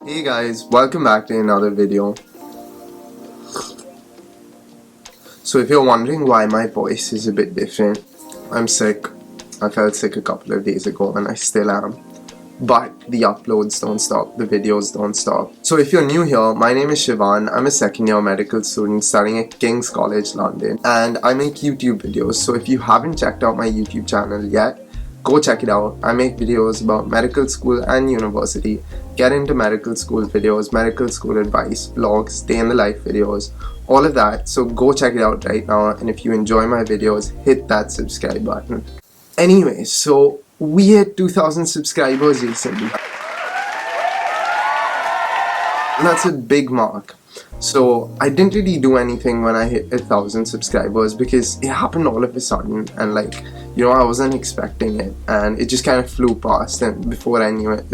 Hey guys, welcome back to another video. So if you're wondering why my voice is a bit different, I'm sick. I felt sick a couple of days ago and I still am. But the uploads don't stop, the videos don't stop. So if you're new here, my name is Shivan. I'm a second year medical student studying at King's College London and I make YouTube videos. So if you haven't checked out my YouTube channel yet, go check it out. I make videos about medical school and university, get into medical school videos, medical school advice, vlogs, day in the life videos, all of that. So go check it out right now, and if you enjoy my videos, hit that subscribe button. Anyway, so we hit 2,000 subscribers recently. And that's a big mark. So I didn't really do anything when I hit 1,000 subscribers because it happened all of a sudden, and I wasn't expecting it, and it just kind of flew past, and before I knew it,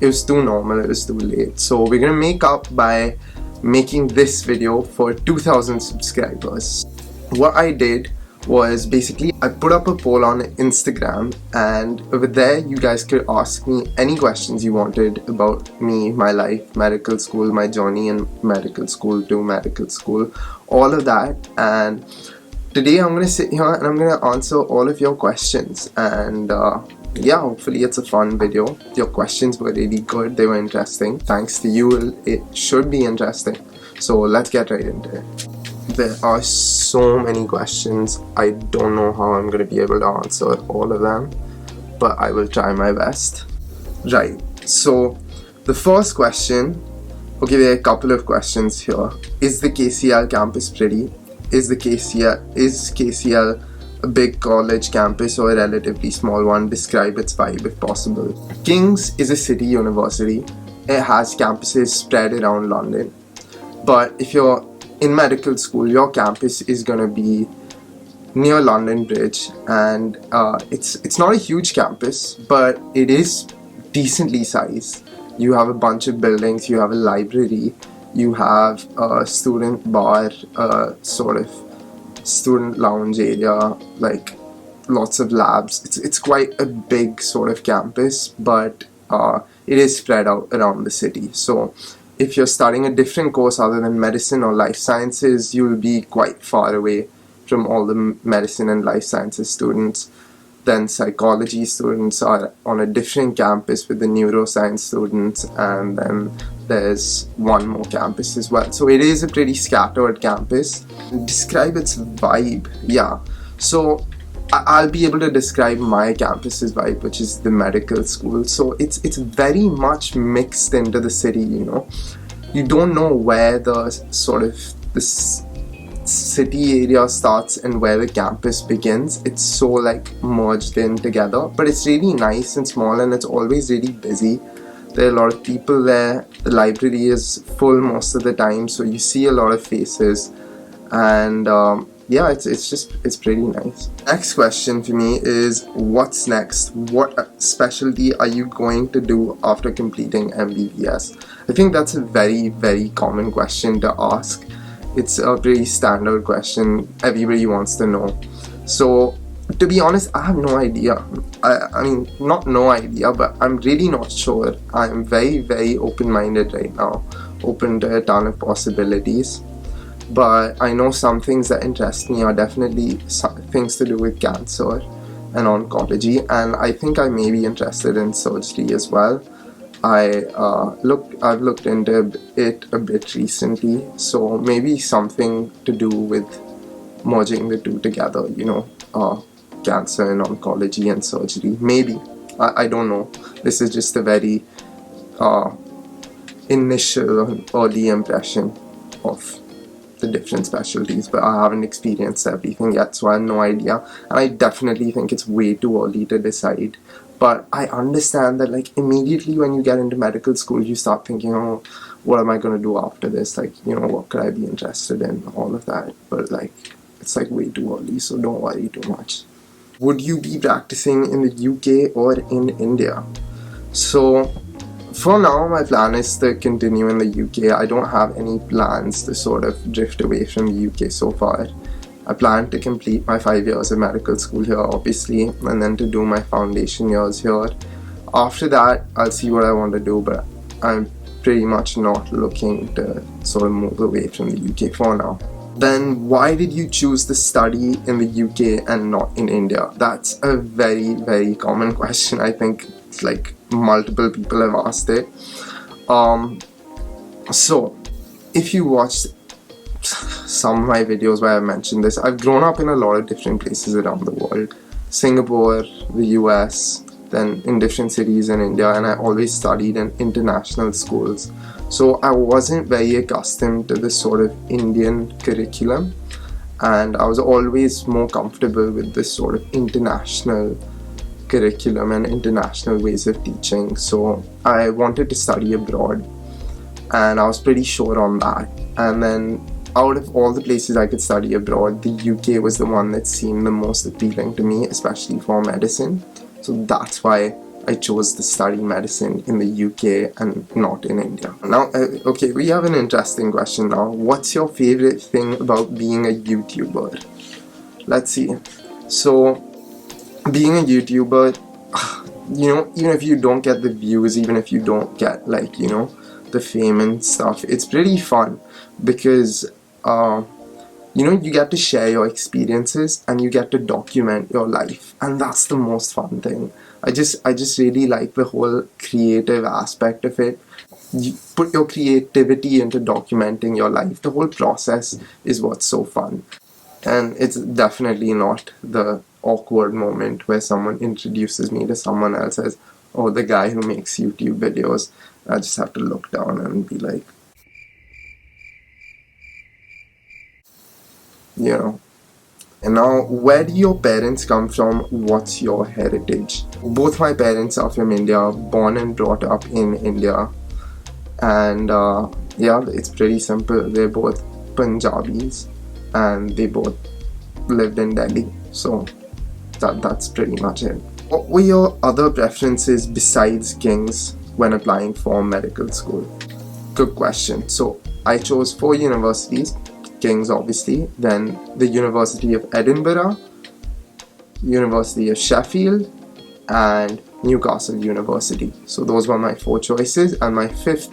it was too normal, it was too late. So we're gonna make up by making this video for 2,000 subscribers. What I did was basically I put up a poll on Instagram, and over there you guys could ask me any questions you wanted about me, my life, medical school, my journey in medical school to medical school, all of that. And today I'm gonna sit here and I'm gonna answer all of your questions, and yeah, hopefully it's a fun video. Your questions were really good, they were interesting. Thanks to you, it should be interesting. So let's get right into it. There are so many questions, I don't know how I'm going to be able to answer all of them, but I will try my best. Right, so the first question, okay, there are a couple of questions here. Is the KCL campus pretty? Is KCL a big college campus or a relatively small one? Describe its vibe if possible. King's is a city university. It has campuses spread around London. But if you're in medical school, your campus is gonna be near London Bridge, and it's not a huge campus, but it is decently sized. You have a bunch of buildings, you have a library, you have a student bar, sort of student lounge area, like lots of labs. It's quite a big sort of campus, but it is spread out around the city. So if you're studying a different course other than medicine or life sciences, you'll be quite far away from all the medicine and life sciences students. Then psychology students are on a different campus with the neuroscience students, and then there's one more campus as well. So it is a pretty scattered campus. Describe its vibe. Yeah, so I'll be able to describe my campus's vibe, which is the medical school. So it's very much mixed into the city, You don't know where the sort of this city area starts and where the campus begins. It's so merged in together, but it's really nice and small, and it's always really busy. There are a lot of people there. The library is full most of the time, so you see a lot of faces, and yeah, it's pretty nice. Next question for me is, what's next? What specialty are you going to do after completing MBBS? I think that's a very, very common question to ask. It's a pretty standard question. Everybody wants to know. So to be honest, I have no idea. I mean, not no idea, but I'm really not sure. I'm very, very open-minded right now, open to a ton of possibilities. But I know some things that interest me are definitely things to do with cancer and oncology, and I think I may be interested in surgery as well. I've looked into it a bit recently, so maybe something to do with merging the two together, cancer and oncology and surgery. Maybe. I don't know. This is just a very initial, early impression of the different specialties, but I haven't experienced everything yet, so I have no idea, and I definitely think it's way too early to decide. But I understand that immediately when you get into medical school, you start thinking, oh, what am I going to do after this? What could I be interested in? All of that. But it's way too early, so don't worry too much. Would you be practicing in the UK or in India? So for now, my plan is to continue in the UK. I don't have any plans to sort of drift away from the UK so far. I plan to complete my 5 years of medical school here, obviously, and then to do my foundation years here. After that, I'll see what I want to do, but I'm pretty much not looking to sort of move away from the UK for now. Then why did you choose to study in the UK and not in India? That's a very, very common question. I think like multiple people have asked it. So if you watched some of my videos where I mentioned this, I've grown up in a lot of different places around the world. Singapore, the US, then in different cities in India, and I always studied in international schools. So I wasn't very accustomed to this sort of Indian curriculum, and I was always more comfortable with this sort of international curriculum and international ways of teaching. So I wanted to study abroad, and I was pretty sure on that. And then out of all the places I could study abroad, the UK was the one that seemed the most appealing to me, especially for medicine. So that's why I chose to study medicine in the UK and not in India. Now, okay, we have an interesting question now. What's your favorite thing about being a YouTuber? Let's see. So, being a YouTuber, even if you don't get the views, even if you don't get the fame and stuff, it's pretty fun because you get to share your experiences and you get to document your life, and that's the most fun thing. I just really like the whole creative aspect of it. You put your creativity into documenting your life. The whole process is what's so fun. And it's definitely not the awkward moment where someone introduces me to someone else as, oh, the guy who makes YouTube videos. I just have to look down and be like, And now, where do your parents come from? What's your heritage? Both my parents are from India, born and brought up in India. And it's pretty simple. They're both Punjabis and they both lived in Delhi. So that's pretty much it. What were your other preferences besides King's when applying for medical school? Good question. So I chose 4 universities. King's obviously, then the University of Edinburgh, University of Sheffield, and Newcastle University. So those were my 4 choices, and my 5th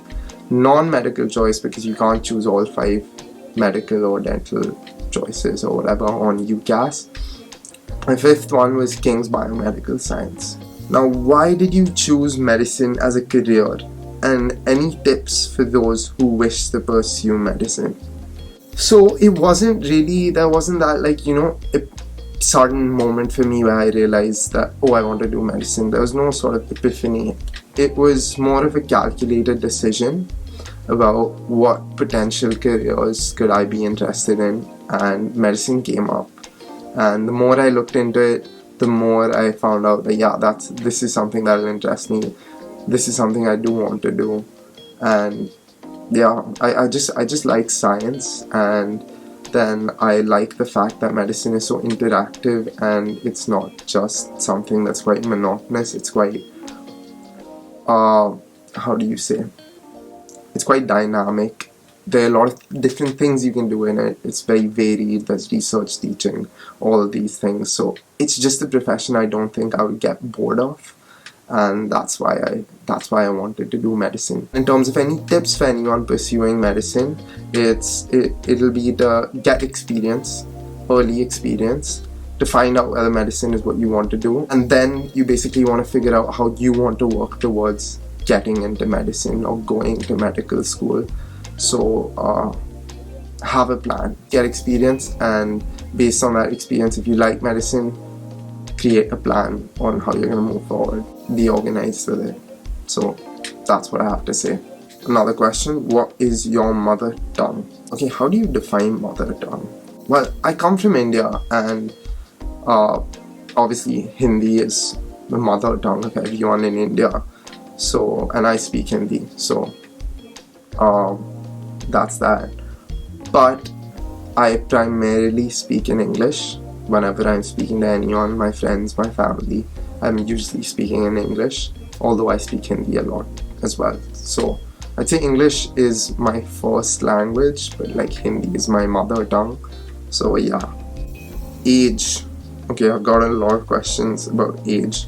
non-medical choice, because you can't choose all 5 medical or dental choices or whatever on UCAS. My 5th one was King's Biomedical Science. Now, why did you choose medicine as a career? And any tips for those who wish to pursue medicine? So there wasn't that a sudden moment for me where I realized that, oh, I want to do medicine. There was no sort of epiphany. It was more of a calculated decision about what potential careers could I be interested in, and medicine came up. And the more I looked into it, the more I found out that this is something that will interest me. This is something I do want to do. And I just like science, and then I like the fact that medicine is so interactive and it's not just something that's quite monotonous. It's quite it's quite dynamic. There are a lot of different things you can do in it. It's very varied. There's research, teaching, all of these things. So it's just a profession I don't think I would get bored of. And that's why I wanted to do medicine. In terms of any tips for anyone pursuing medicine, it'll be to get experience, early experience, to find out whether medicine is what you want to do, and then you basically want to figure out how you want to work towards getting into medicine or going to medical school. So have a plan, get experience, and based on that experience, if you like medicine, create a plan on how you're going to move forward. Be organized with it. So that's what I have to say. Another question, what is your mother tongue? Okay, how do you define mother tongue? Well, I come from India, and obviously Hindi is the mother tongue of everyone in India. So, and I speak Hindi, so that's that. But I primarily speak in English. Whenever I'm speaking to anyone, my friends, my family, I'm usually speaking in English, although I speak Hindi a lot as well. So I'd say English is my first language, but Hindi is my mother tongue. So age. Okay, I've got a lot of questions about age.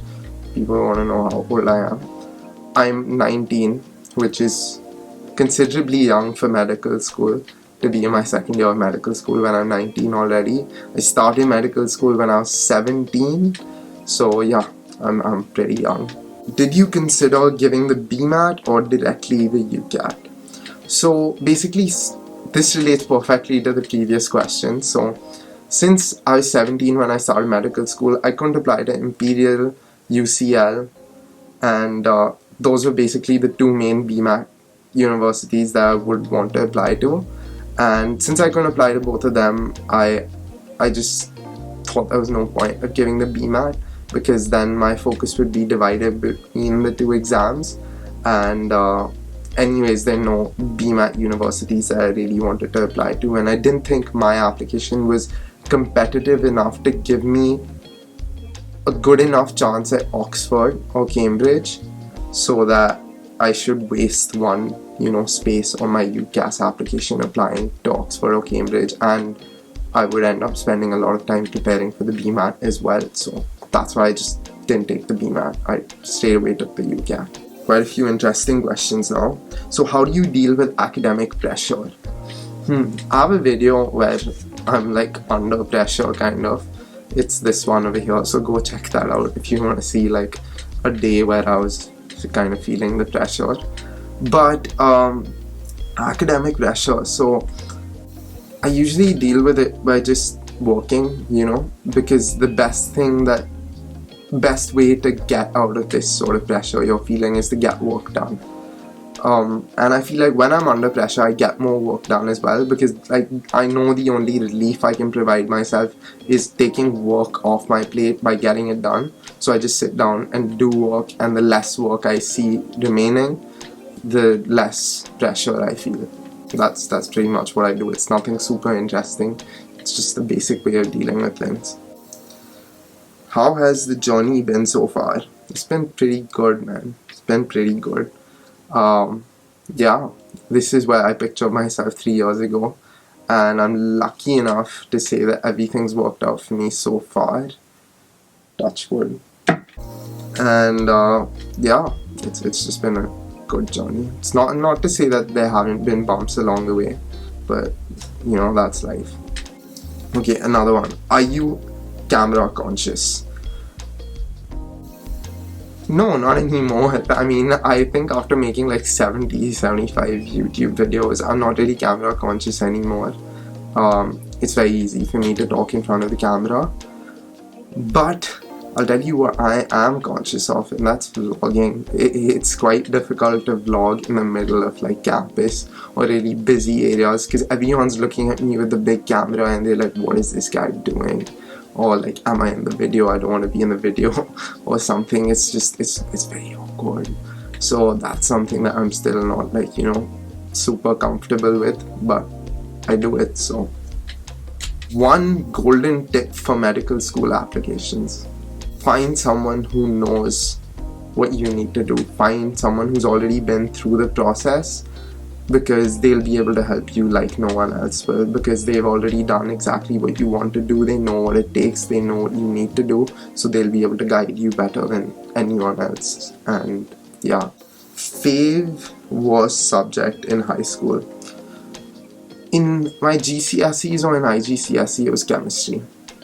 People want to know how old I am. I'm 19, which is considerably young for medical school to be in my second year of medical school when I'm 19 already. I started medical school when I was 17, so yeah, I'm pretty young. Did you consider giving the BMAT or directly the UCAT? So basically, this relates perfectly to the previous question. So since I was 17 when I started medical school, I couldn't apply to Imperial, UCL, and those were basically the two main BMAT universities that I would want to apply to. And since I couldn't apply to both of them, I just thought there was no point of giving the BMAT, because then my focus would be divided between the two exams. And anyways, there are no BMAT universities that I really wanted to apply to, and I didn't think my application was competitive enough to give me a good enough chance at Oxford or Cambridge, so that I should waste one, space on my UCAS application applying to Oxford or Cambridge, and I would end up spending a lot of time preparing for the BMAT as well. So that's why I just didn't take the BMAT. I straight away took the UCAT. Quite a few interesting questions now. So how do you deal with academic pressure? I have a video where I'm like under pressure kind of. It's this one over here, so go check that out if you want to see like a day where I was kind of feeling the pressure. But academic pressure, so I usually deal with it by just working, because the best way to get out of this sort of pressure you're feeling is to get work done. And I feel like when I'm under pressure, I get more work done as well, because like I know the only relief I can provide myself is taking work off my plate by getting it done. So I just sit down and do work, and the less work I see remaining, the less pressure I feel. That's pretty much what I do. It's nothing super interesting. It's just the basic way of dealing with things. How has the journey been so far? It's been pretty good, man. It's been pretty good. Yeah, this is where I pictured myself 3 years ago, and I'm lucky enough to say that everything's worked out for me so far. Touch wood. And yeah, it's just been a good journey. It's not to say that there haven't been bumps along the way, but that's life. Okay, another one. Are you camera conscious? No, not anymore. I mean, I think after making like 70, 75 YouTube videos, I'm not really camera conscious anymore. It's very easy for me to talk in front of the camera. But I'll tell you what I am conscious of, and that's vlogging. It's quite difficult to vlog in the middle of like campus or really busy areas, because everyone's looking at me with the big camera and they're like, what is this guy doing? Or like, am I in the video? I don't want to be in the video or something. It's just, it's very awkward. So that's something that I'm still not like, super comfortable with, but I do it. So one golden tip for medical school applications: find someone who knows what you need to do. Find someone who's already been through the process, because they'll be able to help you like no one else will, because they've already done exactly what you want to do. They know what it takes, they know what you need to do, so they'll be able to guide you better than anyone else. And yeah, fave was subject in high school. In my GCSEs or in IGCSE, it was chemistry.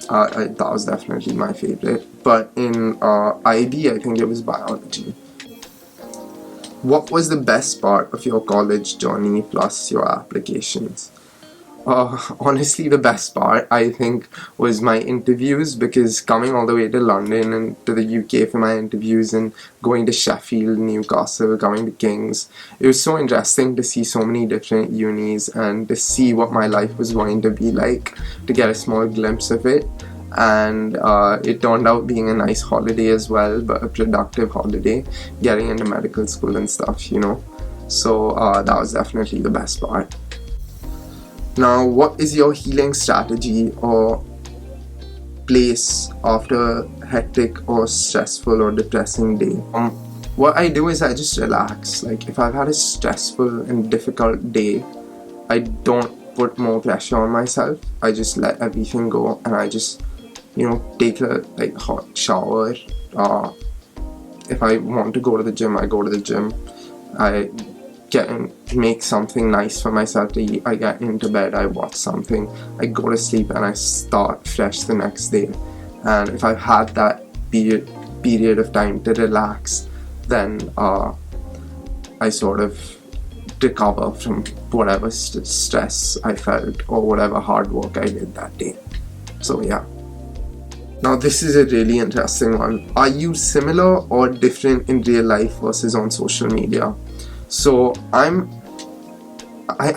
That was definitely my favorite. But in IB, I think it was biology. What was the best part of your college journey plus your applications? Honestly, the best part, I think, was my interviews, because coming all the way to London and to the UK for my interviews, and going to Sheffield, Newcastle, coming to King's, it was so interesting to see so many different unis and to see what my life was going to be like, to get a small glimpse of it. And it turned out being a nice holiday as well, but a productive holiday, getting into medical school and stuff, so that was definitely the best part. Now, what is your healing strategy or place after a hectic or stressful or depressing day? What I do is I just relax. Like, if I've had a stressful and difficult day, I don't put more pressure on myself. I just let everything go, and I just take a hot shower. If I want to go to the gym, I go to the gym. I get in make something nice for myself to eat. I get into bed, I watch something, I go to sleep, and I start fresh the next day. And if I've had that period of time to relax, then I sort of recover from whatever stress I felt or whatever hard work I did that day. So yeah. Now this is a really interesting one. Are you similar or different in real life versus on social media? So I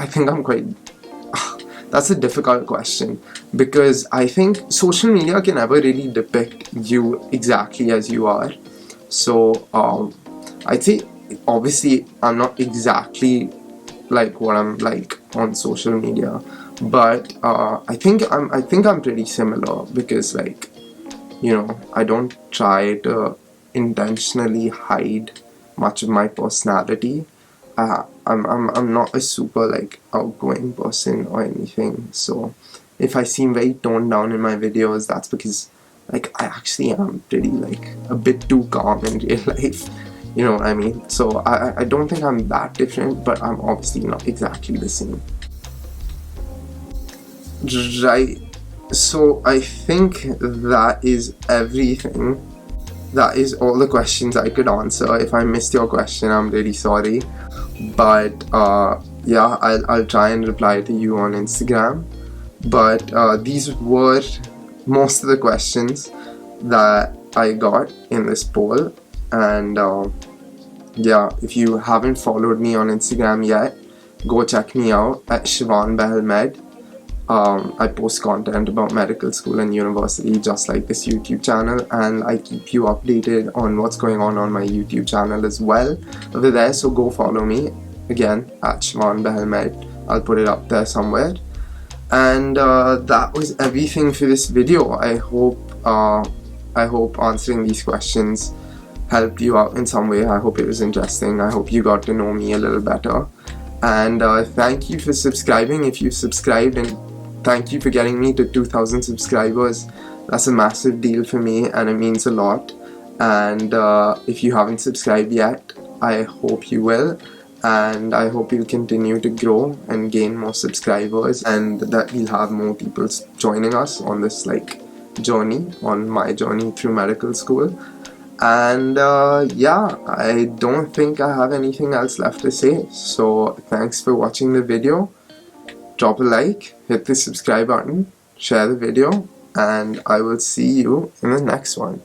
think I'm quite... That's a difficult question, because I think social media can never really depict you exactly as you are. So I'd say obviously I'm not exactly like what I'm like on social media, but I think I'm pretty similar, because like, you know, I don't try to intentionally hide much of my personality. I'm not a super like outgoing person or anything, so if I seem very toned down in my videos, that's because like I actually am pretty like a bit too calm in real life, you know what I mean? So I don't think I'm that different, but I'm obviously not exactly the same. Right, so I think that is everything. That is all the questions I could answer. If I missed your question, I'm really sorry. But yeah, I'll try and reply to you on Instagram. But these were most of the questions that I got in this poll. And yeah, if you haven't followed me on Instagram yet, go check me out at Shivan Behelmed. I post content about medical school and university just like this YouTube channel, and I keep you updated on what's going on my YouTube channel as well over there, so go follow me again at Shivan Behelmed. I'll put it up there somewhere. And that was everything for this video. I hope answering these questions helped you out in some way. I hope it was interesting. I hope you got to know me a little better. And thank you for subscribing if you subscribed, and thank you for getting me to 2,000 subscribers. That's a massive deal for me, and it means a lot. And if you haven't subscribed yet, I hope you will. And I hope you'll continue to grow and gain more subscribers, and that we'll have more people joining us on this like journey, on my journey through medical school. And yeah, I don't think I have anything else left to say. So thanks for watching the video. Drop a like, hit the subscribe button, share the video, and I will see you in the next one.